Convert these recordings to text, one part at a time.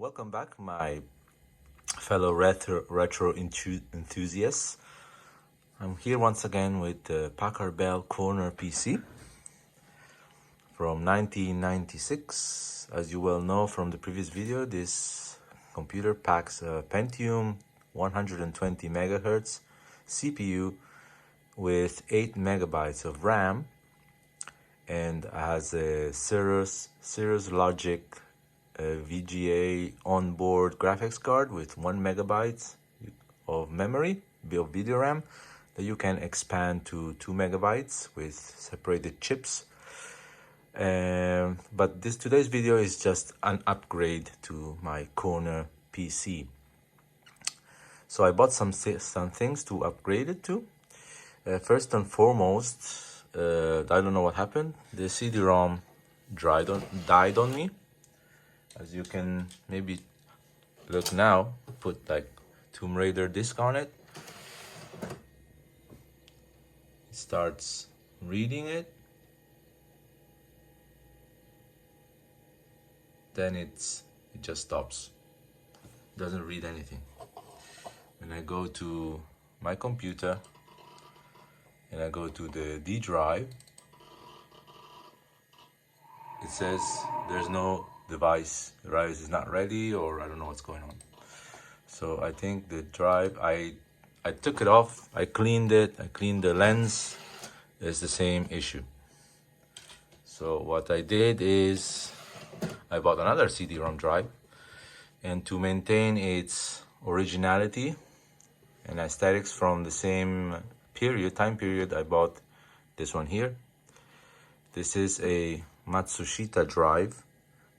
Welcome back, my fellow retro enthusiasts. I'm here once again with the Packard Bell Corner PC from 1996. As you well know from the previous video, this computer packs a Pentium 120 megahertz CPU with 8 megabytes of RAM and has a Cirrus Logic VGA onboard graphics card with 1 megabyte of memory of video RAM that you can expand to 2 megabytes with separated chips. But today's video is just an upgrade to my Corner PC. So I bought some things to upgrade it to. First and foremost, I don't know what happened. The CD-ROM died on me. As you can maybe look now, put like Tomb Raider disc on it. It starts reading it. Then it just stops. Doesn't read anything. When I go to my computer and I go to the D drive, it says there's no device is not ready, or I don't know what's going on. So I think the drive, I took it off, I cleaned it, I cleaned the lens. It's the same issue. So what I did is I bought another CD-ROM drive, and to maintain its originality and aesthetics from the same time period, I bought this one here. This is a Matsushita drive.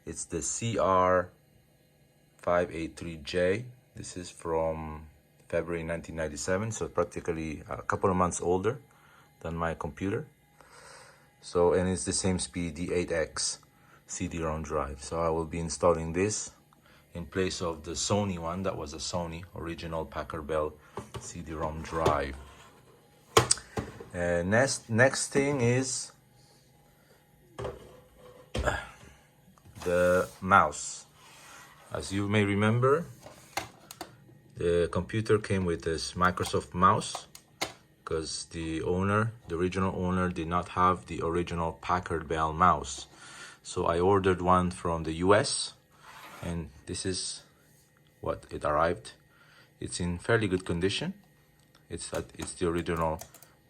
It's the Cr-583J. This is from February 1997, so practically a couple of months older than my computer. So, and it's the same speed, the 8X CD-ROM drive. So I will be installing this in place of the Sony one. That was a Sony original Packard Bell CD-ROM drive. Next thing is the mouse. As you may remember, the computer came with this Microsoft mouse because the original owner did not have the original Packard Bell mouse. So I ordered one from the US, and this is what it arrived. It's in fairly good condition. It's the original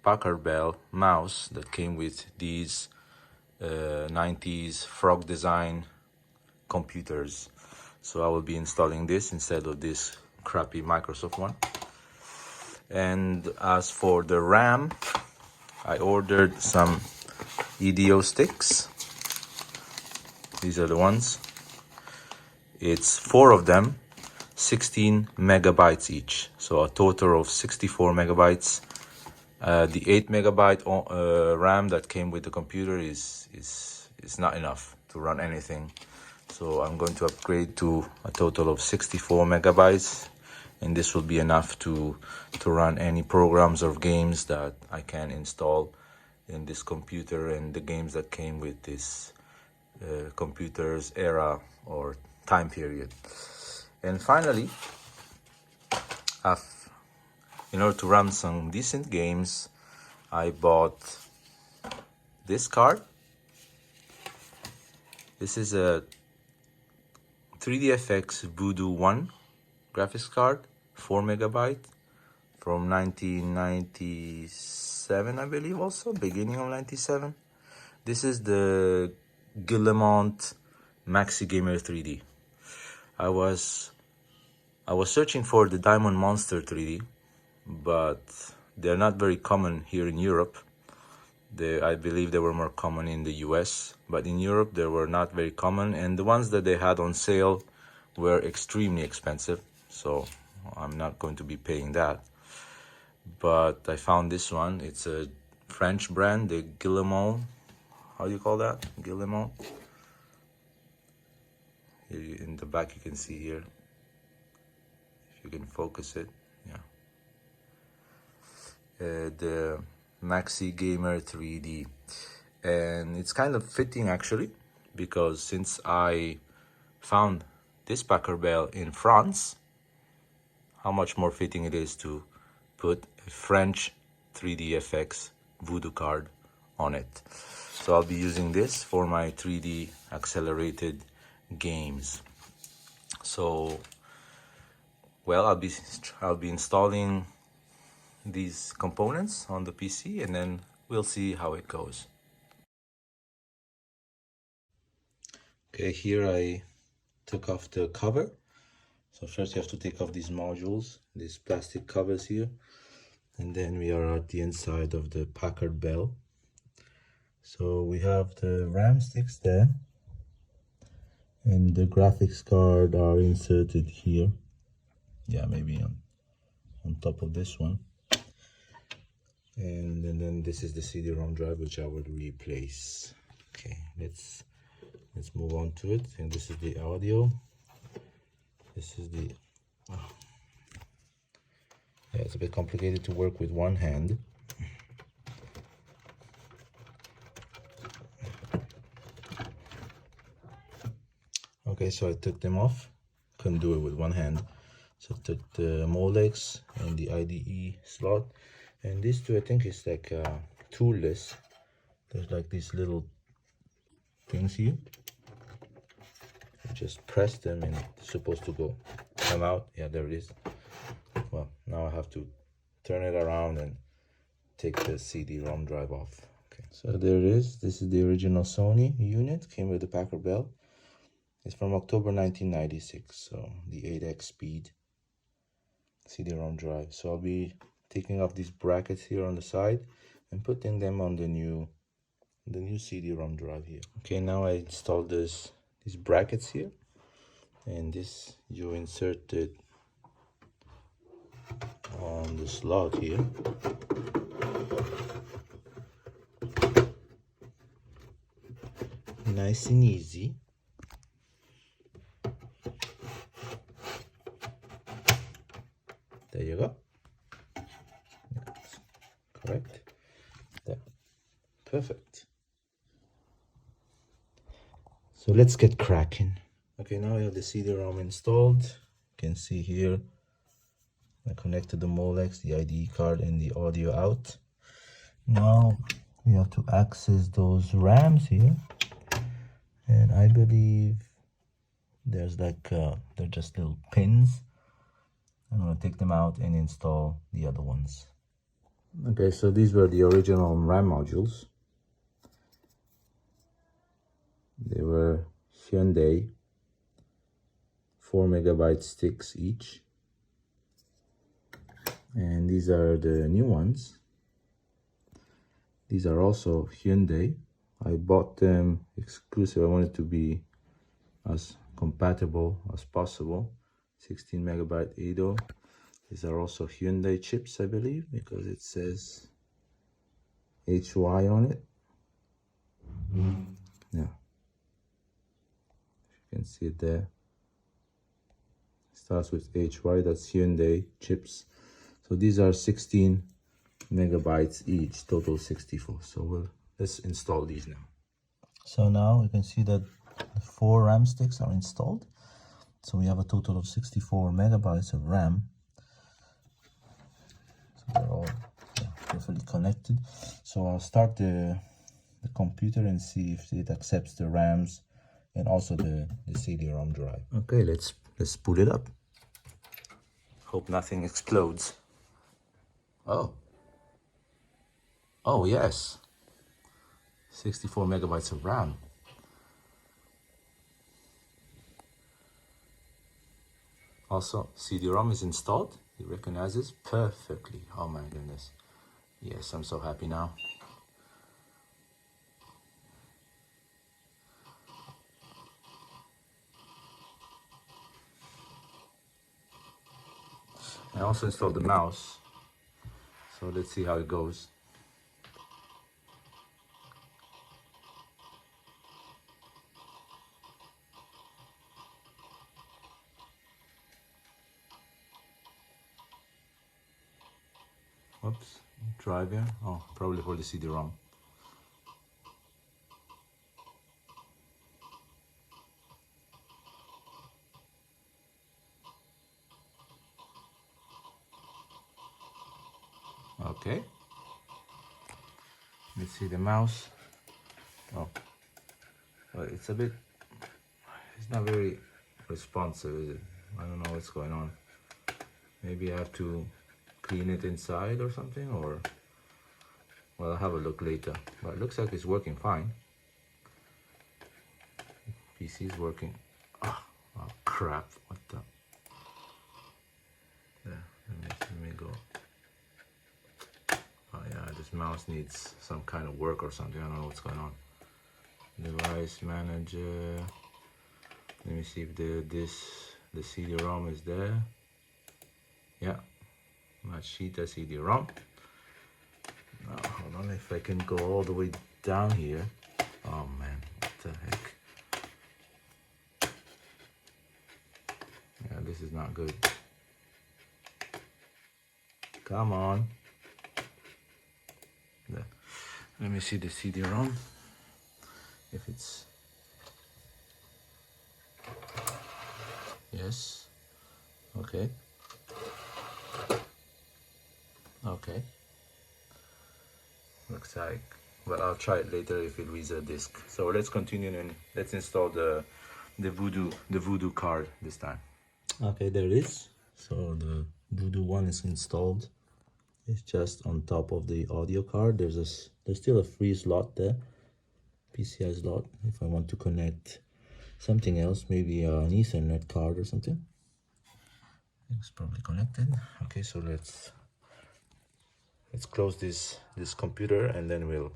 Packard Bell mouse that came with these 90s frog design computers. So I will be installing this instead of this crappy Microsoft one. And as for the RAM, I ordered some EDO sticks. These are the ones. It's 4 of them, 16 megabytes each, so a total of 64 megabytes. The 8 megabyte RAM that came with the computer is not enough to run anything. So I'm going to upgrade to a total of 64 megabytes, and this will be enough to run any programs or games that I can install in this computer and the games that came with this computer's era or time period. And finally, in order to run some decent games, I bought this card. This is a 3DFX Voodoo 1 graphics card, 4 megabyte from 1997, I believe, also beginning of 97. This is the Guillemot Maxi Gamer 3D. I was searching for the Diamond Monster 3D, but they're not very common here in Europe. I believe they were more common in the US, but in Europe they were not very common, and the ones that they had on sale were extremely expensive, so I'm not going to be paying that. But I found this one. It's a French brand, the Guillemot. How do you call that? Guillemot. Here in the back you can see here, if you can focus it. Yeah. The Maxi Gamer 3D, and it's kind of fitting actually, because since I found this Packard Bell in France, how much more fitting it is to put a French 3D Voodoo card on it. So I'll be using this for my 3D accelerated games. So, well, I'll be installing these components on the PC, and then we'll see how it goes. Okay, here I took off the cover. So first you have to take off these modules, these plastic covers here, and then we are at the inside of the Packard Bell. So we have the RAM sticks there, and the graphics card are inserted here. Yeah, maybe on top of this one. And then this is the CD-ROM drive, which I will replace. Okay, let's move on to it. And this is the audio. This is the yeah, it's a bit complicated to work with one hand. Okay, so I took them off. Couldn't do it with one hand, so I took the Molex and the IDE slot, and these two I think is like toolless. There's like these little things here. You just press them and it's supposed to come out. Yeah, there it is. Well, now I have to turn it around and take the CD-ROM drive off. Okay, so there it is. This is the original Sony unit. Came with the Packard Bell. It's from October 1996, so the 8x speed CD-ROM drive. So I'll be taking off these brackets here on the side and putting them on the new CD-ROM drive here. Okay, now I installed these brackets here, and this you insert it on the slot here. Nice and easy. There you go. That's correct. There. Perfect. So let's get cracking. Okay, now I have the CD-ROM installed. You can see here I connected the Molex, the IDE card, and the audio out. Now we have to access those RAMs here, and I believe there's like they're just little pins. I'm gonna take them out and install the other ones. Okay, so these were the original RAM modules. They were Hyundai, 4 megabyte sticks each. And these are the new ones. These are also Hyundai. I bought them exclusive. I wanted to be as compatible as possible. 16 megabyte ADO. These are also Hyundai chips, I believe, because it says HY on it. Yeah. You can see it there. It starts with HY, that's Hyundai chips. So these are 16 megabytes each, total 64. So let's install these now. So now you can see that the 4 RAM sticks are installed. So we have a total of 64 megabytes of RAM. So they're all perfectly connected. So I'll start the computer and see if it accepts the RAMs and also the CD-ROM drive. Okay, let's boot it up. Hope nothing explodes. Oh yes, 64 megabytes of RAM. Also, CD-ROM is installed. It recognizes perfectly. Oh my goodness. Yes, I'm so happy now. I also installed the mouse. So let's see how it goes. Oops, drive here. Oh, probably for the CD-ROM. Okay. Let's see the mouse. Oh, well, it's not very responsive, is it? I don't know what's going on. Maybe I have to clean it inside or something, or well, I'll have a look later. But it looks like it's working fine. PC is working. Oh, crap! What the? There. Let me go. Oh yeah, this mouse needs some kind of work or something. I don't know what's going on. Device manager. Let me see if the CD-ROM is there. Yeah, Machita CD-ROM. Now, hold on, if I can go all the way down here. Oh man, what the heck? Yeah, this is not good. Come on. There. Let me see the CD-ROM. If it's... Yes. Okay. Okay. Looks like... Well, I'll try it later if it reads a disk. So let's continue and let's install the Voodoo card this time. Okay, there it is. So the Voodoo one is installed. It's just on top of the audio card. There's still a free slot there, PCI slot. If I want to connect something else, maybe an Ethernet card or something. It's probably connected. Okay, so let's close this computer and then we'll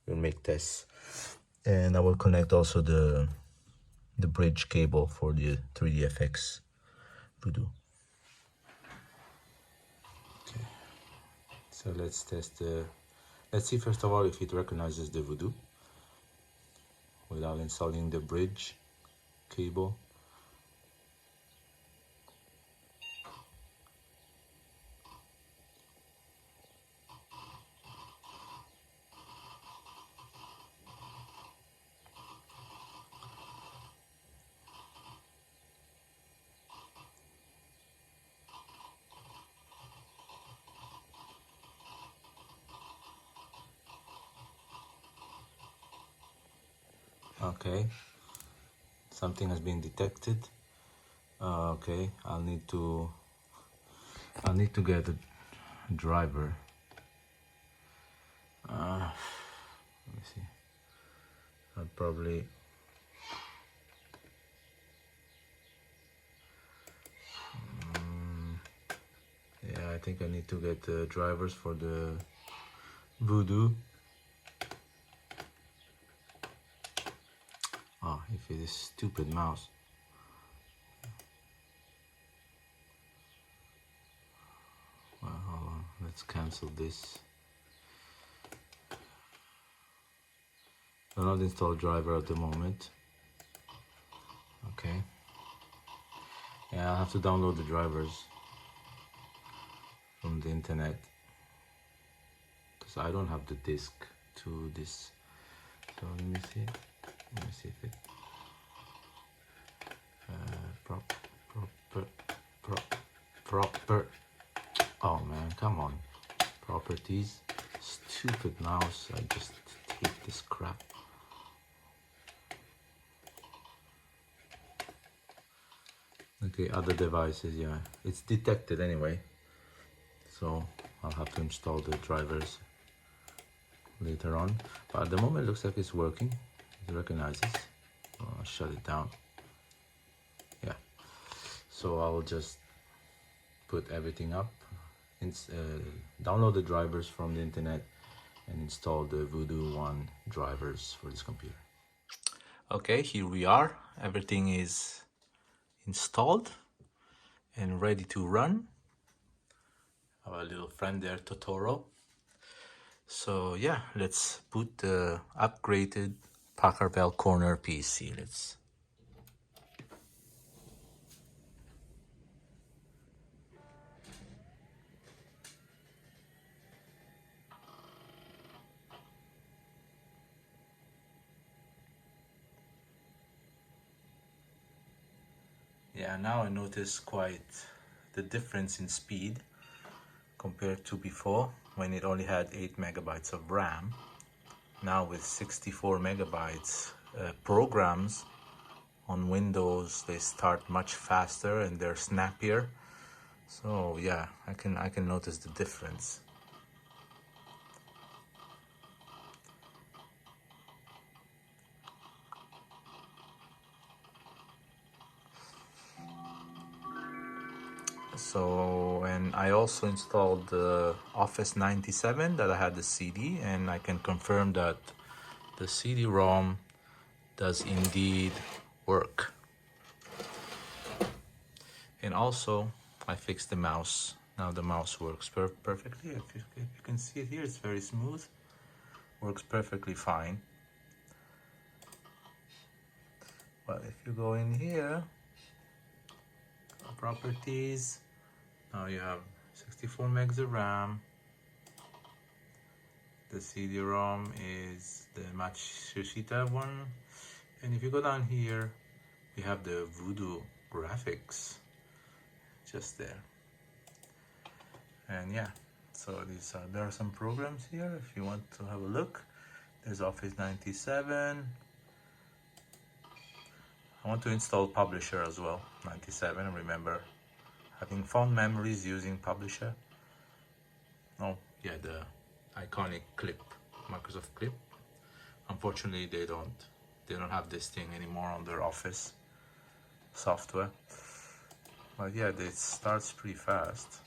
make tests. And I will connect also the bridge cable for the 3DFX Voodoo. Okay, so let's test let's see first of all if it recognizes the Voodoo without installing the bridge cable. Okay, something has been detected. Okay, I'll need to get a driver. Let me see. I'll probably yeah, I think I need to get the drivers for the Voodoo. Oh, if it is stupid mouse. Well, hold on. Let's cancel this. Do not install driver at the moment. Okay. Yeah, I'll have to download the drivers from the internet because I don't have the disk to this. So let me see if it proper. Oh man, come on. Properties. Stupid mouse. I just hate this crap. Okay, other devices, yeah. It's detected anyway. So I'll have to install the drivers later on. But at the moment it looks like it's working. It recognizes. I'll shut it down. Yeah. So I will just put everything up. Download the drivers from the internet and install the Voodoo 1 drivers for this computer. Okay, here we are. Everything is installed and ready to run. Our little friend there, Totoro. So yeah, let's boot the upgraded Packard Bell Corner PC. Yeah, now I notice quite the difference in speed compared to before. when it only had 8 megabytes of RAM. Now with 64 megabytes, programs on Windows, they start much faster and they're snappier. So yeah, I can notice the difference. So, and I also installed the Office 97 that I had the CD, and I can confirm that the CD-ROM does indeed work. And also I fixed the mouse. Now the mouse works perfectly. If you can see it here, it's very smooth, works perfectly fine. But if you go in here, properties, now you have 64 megs of RAM. The CD-ROM is the Matsushita one. And if you go down here, we have the Voodoo graphics just there. And yeah, so these are, there are some programs here if you want to have a look. There's Office 97. I want to install Publisher as well, 97. Remember having fond memories using Publisher. Oh yeah, the iconic Clip, Microsoft Clip. Unfortunately, they don't have this thing anymore on their Office software. But yeah, it starts pretty fast.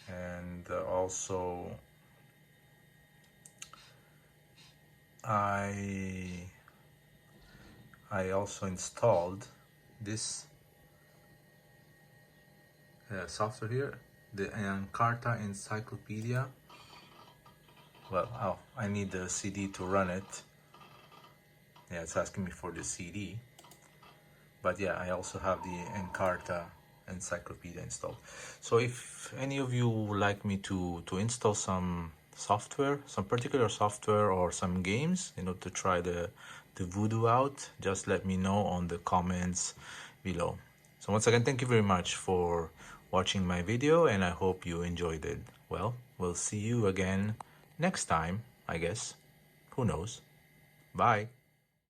And also I also installed this software here, the Encarta Encyclopedia. Well, I need the CD to run it. Yeah, it's asking me for the CD. But yeah, I also have the Encarta Encyclopedia installed. So if any of you would like me to install some software, some particular software or some games, you know, to try the Voodoo out, just let me know on the comments below. So once again, thank you very much for watching my video, and I hope you enjoyed it. Well, we'll see you again next time, I guess. Who knows? Bye.